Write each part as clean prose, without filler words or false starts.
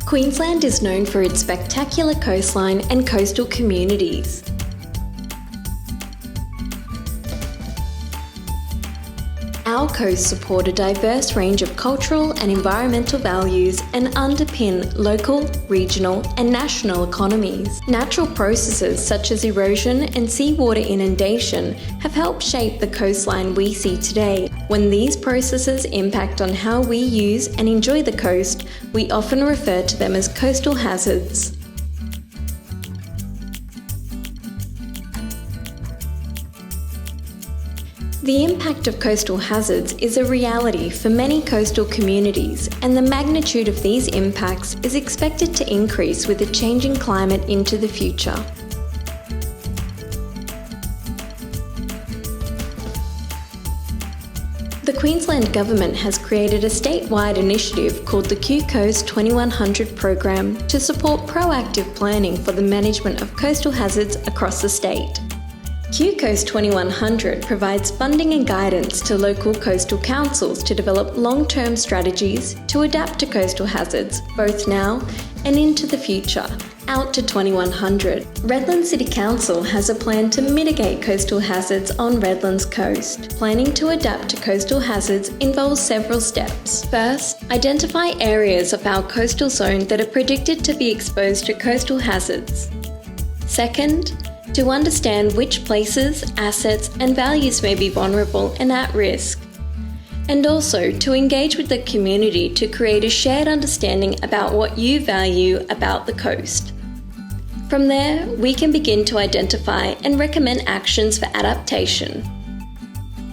Queensland is known for its spectacular coastline and coastal communities. Our coasts support a diverse range of cultural and environmental values and underpin local, regional and national economies. Natural processes such as erosion and seawater inundation have helped shape the coastline we see today. When these processes impact on how we use and enjoy the coast, we often refer to them as coastal hazards. The impact of coastal hazards is a reality for many coastal communities, and the magnitude of these impacts is expected to increase with a changing climate into the future. The Queensland Government has created a statewide initiative called the CHAS 2100 program to support proactive planning for the management of coastal hazards across the state. CHAS 2100 provides funding and guidance to local coastal councils to develop long-term strategies to adapt to coastal hazards, both now and into the future, out to 2100. Redland City Council has a plan to mitigate coastal hazards on Redland's coast. Planning to adapt to coastal hazards involves several steps. First, identify areas of our coastal zone that are predicted to be exposed to coastal hazards. Second, to understand which places, assets and values may be vulnerable and at risk. And also to engage with the community to create a shared understanding about what you value about the coast. From there, we can begin to identify and recommend actions for adaptation.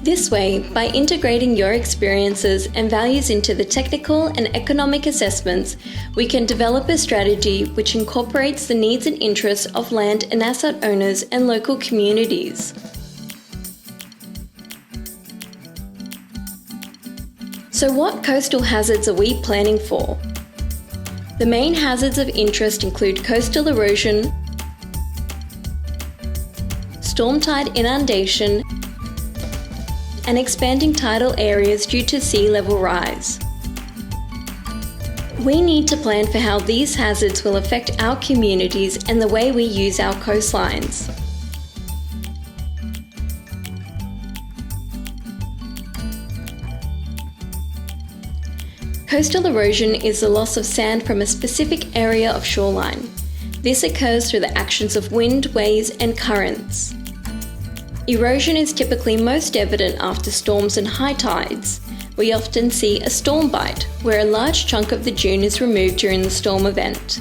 This way, by integrating your experiences and values into the technical and economic assessments, we can develop a strategy which incorporates the needs and interests of land and asset owners and local communities. So what coastal hazards are we planning for? The main hazards of interest include coastal erosion, storm tide inundation, and expanding tidal areas due to sea level rise. We need to plan for how these hazards will affect our communities and the way we use our coastlines. Coastal erosion is the loss of sand from a specific area of shoreline. This occurs through the actions of wind, waves, and currents. Erosion is typically most evident after storms and high tides. We often see a storm bite, where a large chunk of the dune is removed during the storm event.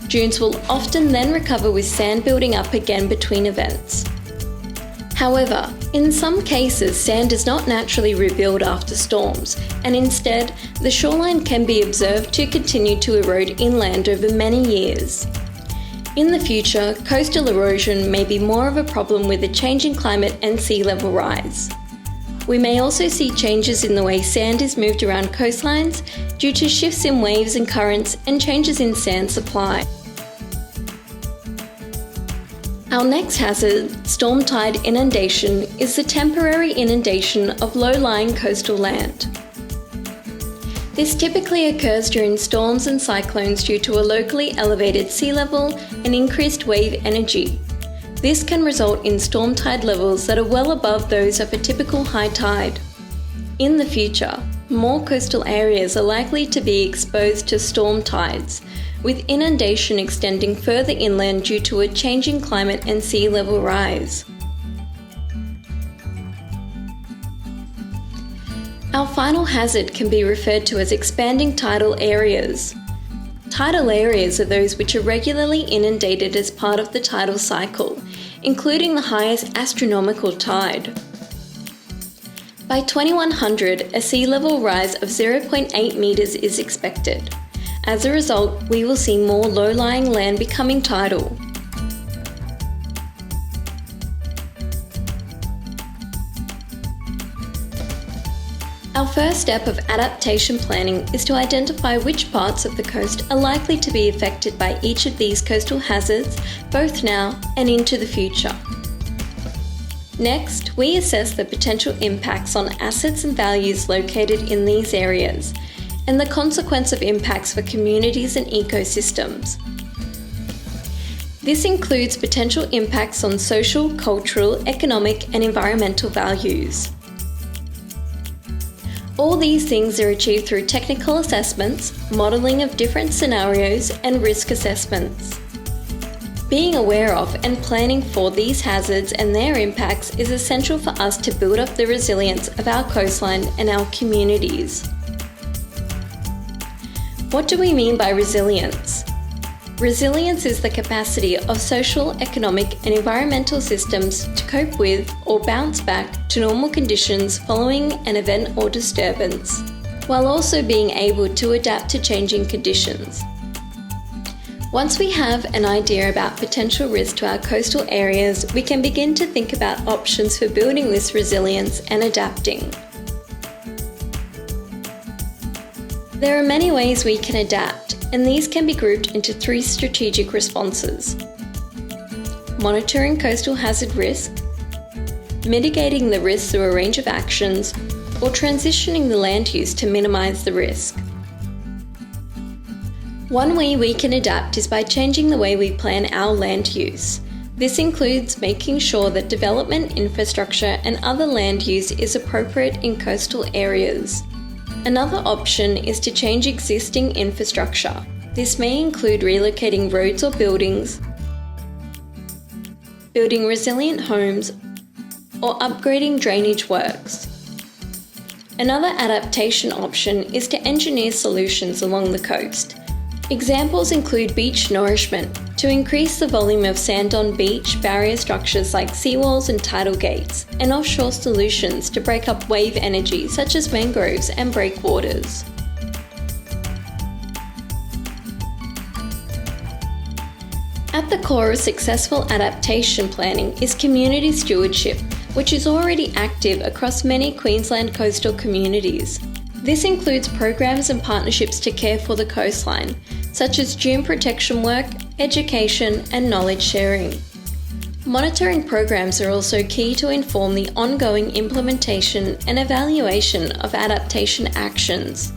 Dunes will often then recover with sand building up again between events. However, in some cases, sand does not naturally rebuild after storms, and instead, the shoreline can be observed to continue to erode inland over many years. In the future, coastal erosion may be more of a problem with a changing climate and sea level rise. We may also see changes in the way sand is moved around coastlines due to shifts in waves and currents and changes in sand supply. Our next hazard, storm tide inundation, is the temporary inundation of low-lying coastal land. This typically occurs during storms and cyclones due to a locally elevated sea level and increased wave energy. This can result in storm tide levels that are well above those of a typical high tide. In the future, more coastal areas are likely to be exposed to storm tides, with inundation extending further inland due to a changing climate and sea level rise. Our final hazard can be referred to as expanding tidal areas. Tidal areas are those which are regularly inundated as part of the tidal cycle, including the highest astronomical tide. By 2100, a sea level rise of 0.8 metres is expected. As a result, we will see more low-lying land becoming tidal. Our first step of adaptation planning is to identify which parts of the coast are likely to be affected by each of these coastal hazards, both now and into the future. Next, we assess the potential impacts on assets and values located in these areas, and the consequence of impacts for communities and ecosystems. This includes potential impacts on social, cultural, economic, and environmental values. All these things are achieved through technical assessments, modelling of different scenarios, and risk assessments. Being aware of and planning for these hazards and their impacts is essential for us to build up the resilience of our coastline and our communities. What do we mean by resilience? Resilience is the capacity of social, economic, and environmental systems to cope with or bounce back to normal conditions following an event or disturbance, while also being able to adapt to changing conditions. Once we have an idea about potential risk to our coastal areas, we can begin to think about options for building this resilience and adapting. There are many ways we can adapt, and these can be grouped into 3 strategic responses: monitoring coastal hazard risk, mitigating the risk through a range of actions, or transitioning the land use to minimise the risk. One way we can adapt is by changing the way we plan our land use. This includes making sure that development, infrastructure, and other land use is appropriate in coastal areas. Another option is to change existing infrastructure. This may include relocating roads or buildings, building resilient homes, or upgrading drainage works. Another adaptation option is to engineer solutions along the coast. Examples include beach nourishment, to increase the volume of sand on beach, barrier structures like seawalls and tidal gates, and offshore solutions to break up wave energy such as mangroves and breakwaters. At the core of successful adaptation planning is community stewardship, which is already active across many Queensland coastal communities. This includes programs and partnerships to care for the coastline, such as dune protection work, education, and knowledge sharing. Monitoring programs are also key to inform the ongoing implementation and evaluation of adaptation actions.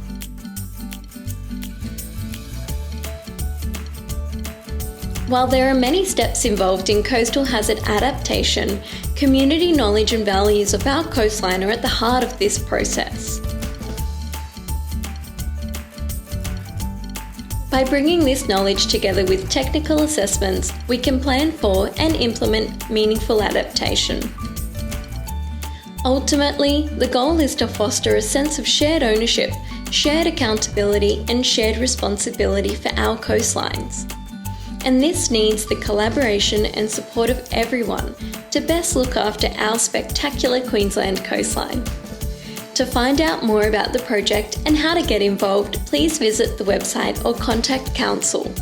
While there are many steps involved in coastal hazard adaptation, community knowledge and values of our coastline are at the heart of this process. By bringing this knowledge together with technical assessments, we can plan for and implement meaningful adaptation. Ultimately, the goal is to foster a sense of shared ownership, shared accountability, and shared responsibility for our coastlines. And this needs the collaboration and support of everyone to best look after our spectacular Queensland coastline. To find out more about the project and how to get involved, please visit the website or contact Council.